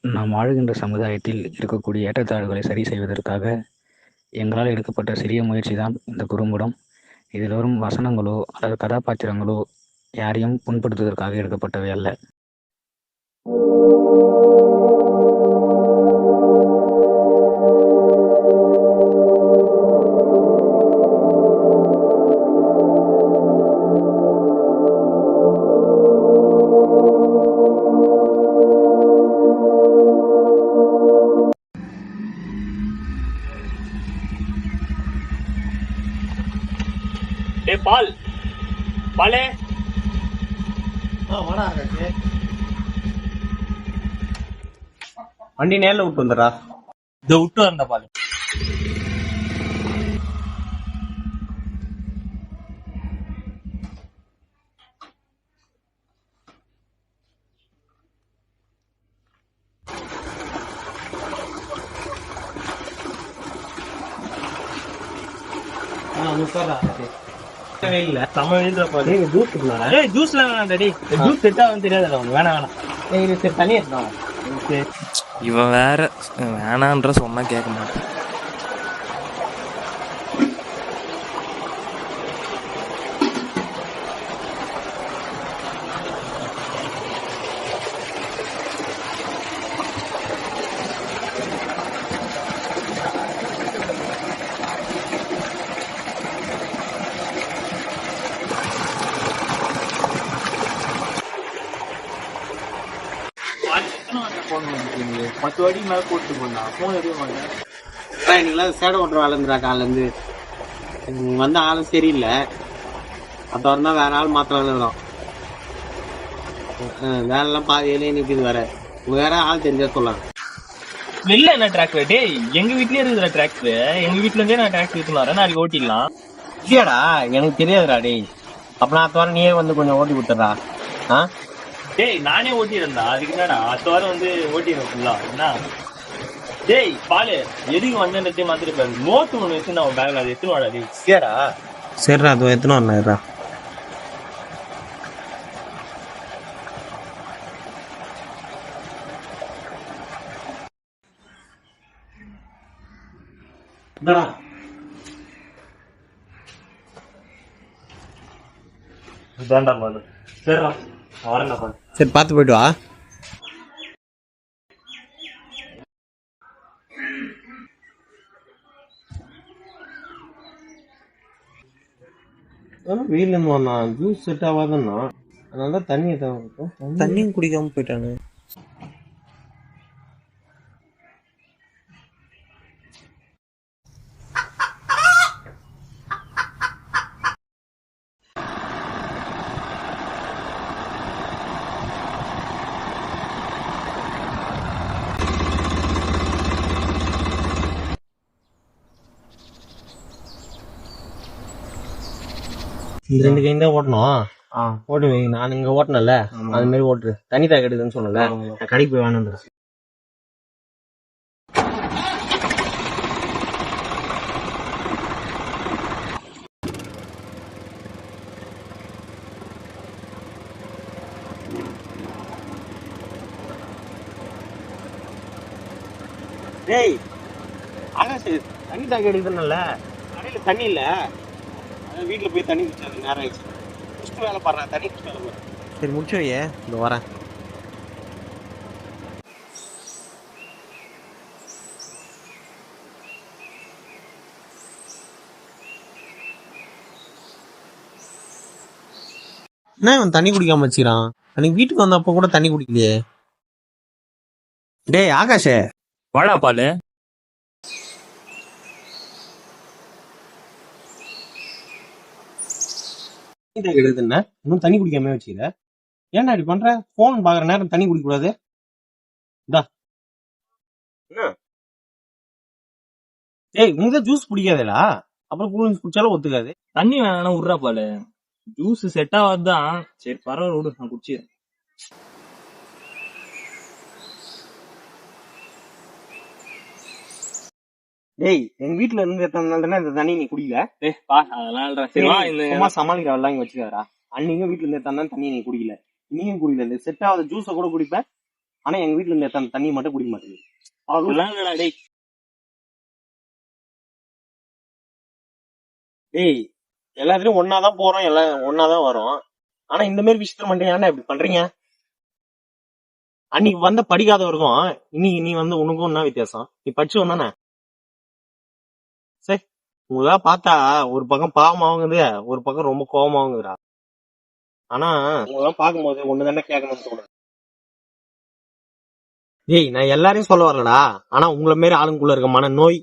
நாம் வாழுகின்ற சமுதாயத்தில் இருக்கக்கூடிய ஏற்றத்தாழ்வுகளை சரி செய்வதற்காக எங்களால் எடுக்கப்பட்ட சிறிய முயற்சி தான் இந்த குறும்படம். இதில் வரும் வசனங்களோ அல்லது கதாபாத்திரங்களோ யாரையும் புண்படுத்துவதற்காக எடுக்கப்பட்டவை அல்ல. பால் பாலே வண்டி நேரில் விட்டு வந்துடுறா. இதை விட்டு வந்த பால் இல்ல நம்ம எழுதுற பால் ஜூஸ் ஜூஸ்லாம் வேணாம். ஜூஸ் செட்டா வந்து தெரியாதுல்ல உனக்கு. வேணாம் தண்ணி எடுத்துவாங்க. இவன் வேற வேணான்ற சொன்னா கேட்க மாட்டான். பத்து வாடி மேல போட்டு போனா போன் எடுக்க மாட்டேன். இன்னைக்கு சேடை ஓட்டுற வேலை இருந்துடா. காலில இருந்து வந்து ஆளும் சரியில்லை. அப்புறம் தான் வேற ஆள் மாத்திரம் வேலைலாம் பாதியிலே நிற்குது. வேற வேற ஆள் தெரிஞ்சா சொல்லலாம். வெளில என்ன டிராக்டர்? டேய் எங்க வீட்லயே இருக்குற டிராக்டர். எங்க வீட்டுல இருந்தே நான் டிராக்டர் எடுத்துன்னு வரேன். நாளைக்கு ஓட்டிடலாம். இல்லையாடா, எனக்கு தெரியாதுடா. டேய் அப்ப நான் அடுத்த வாரம் நீயே வந்து கொஞ்சம் ஓட்டி கொடுத்துட்றா. டேய் நானே ஓட்டிடுறேன்டா. அதுக்கு என்னடா அடுத்த வாரம் வந்து ஓட்டிடுறேன் ஃபுல்லா. என்ன டேய் பாலு எதுக்கு வந்தேன்றதே மாத்திட்டு நோட்டு ஒண்ணு வச்சு நான் பேக்ல அதை எடுத்துன்னு வாடா. டேய் சரிடா, அது எத்தனை வரணும்டா. இதான்டா பாலு. சரிடா வரேன்டா பாலு. சரி பார்த்து போயிட்டு வா. வீட்டுல இருந்து வந்தான். ஜூஸ் செட் ஆகாதுன்னா அதனால தான் தண்ணியை தண்ணியும் குடிக்காம போயிட்டானு. இந்த 2 கையும் தான் ஓட்டணும். ஓட்டு வை. நான் இங்க ஓட்டினல அது மாதிரி ஓட்டுரு. தண்ணி தாக்க எடுக்குதுன்னு சொன்னல, நான் கடைக்கு போய் வேணும். டேய் ஆகாஷ், தண்ணி தாக்க எடுக்குதுன்னு கடையில தண்ணி இல்ல. வீட்டுல போய் தண்ணி குடிச்சாது. நேரம் ஆயிடுச்சு. குடிச்சிட்டு வேலை பாடுறேன். தண்ணி குடிச்சு வேலை பாடுறேன். சரி முடிச்சு வையே, இந்த வரேன். என்ன இவன் தண்ணி குடிக்காம வச்சுக்கிறான்? அன்னைக்கு வீட்டுக்கு வந்தப்ப கூட தண்ணி குடிக்கலையே. டேய் ஆகாஷே வாடா பாலு. எடுக்குதுன்னு இன்னும் தண்ணி குடிக்காம வச்சுக்கிற. ஏன்டா இப்படி பண்ற? போன் பாக்குற நேரம் தண்ணி குடிக்க கூடாது. ஏய் உனக்கு ஜூஸ் பிடிக்காதேடா. அப்புறம் கூல் ட்ரிங்க்ஸ் குடிச்சாலும் ஒத்துக்காது. தண்ணி வேணா விட்றா பாலு. Juice set ஆகாதுதான். சரி பரவாயில்ல விடு, நான் குடிச்சிடுறேன். டேய் எங்க வீட்டுல இருந்து எத்தனை தானே இந்த தண்ணி நீ குடிக்கல. அதெல்லாம் சமாளிக்கிற எல்லாம் இங்க வச்சுக்காரா. அன்னைக்கும் வீட்டுல இருந்து எத்தனை தண்ணி நீ குடிக்கல. நீயும் குடிக்கல. இந்த செட் ஆகாத ஜூஸை கூட குடிப்ப. ஆனா எங்க வீட்டுல இருந்த தண்ணி மட்டும் குடிக்க மாட்டேங்குது. அதெல்லாம் இல்லடா டேய். டேய் எல்லாத்துலயும் ஒன்னாதான் போறோம், எல்லாம் ஒன்னாதான் வரும். ஆனா இந்த மாதிரி விஷயத்துல மட்டும் ஏன்டா இப்படி பண்றீங்க? அன்னைக்கு வந்த படிக்காதவருக்கும் இன்னைக்கு நீ வந்து உனக்கும் என்ன வித்தியாசம்? நீ படிச்சு வந்தானே. சரி, உங்களா பார்த்தா ஒரு பக்கம் பாவமாகுது, ஒரு பக்கம் ரொம்ப கோபமாகுதுடா. ஆனா உங்களெல்லாம் பார்க்கும்போது ஒண்ணுதானே கேட்கணும்னு தோணுது. டேய் நான் எல்லாரையும் சொல்ல வரலடா, ஆனா உங்களை மாரி ஆளுங்குள்ள இருக்க மன நோய்